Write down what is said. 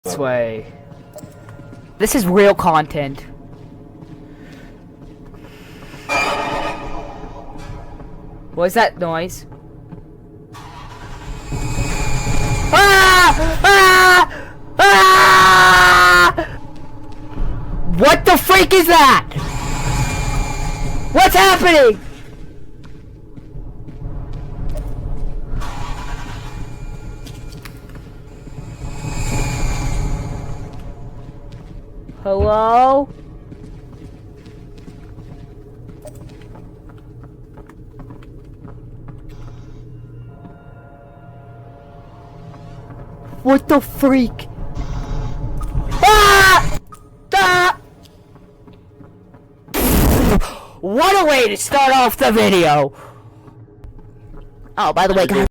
This way. This is real content. What's that noise? Ah! Ah! Ah! What the freak is that? What's happening? Hello? What the freak? Ah! Ah! What a way to start off the video! Oh, by the way, guys.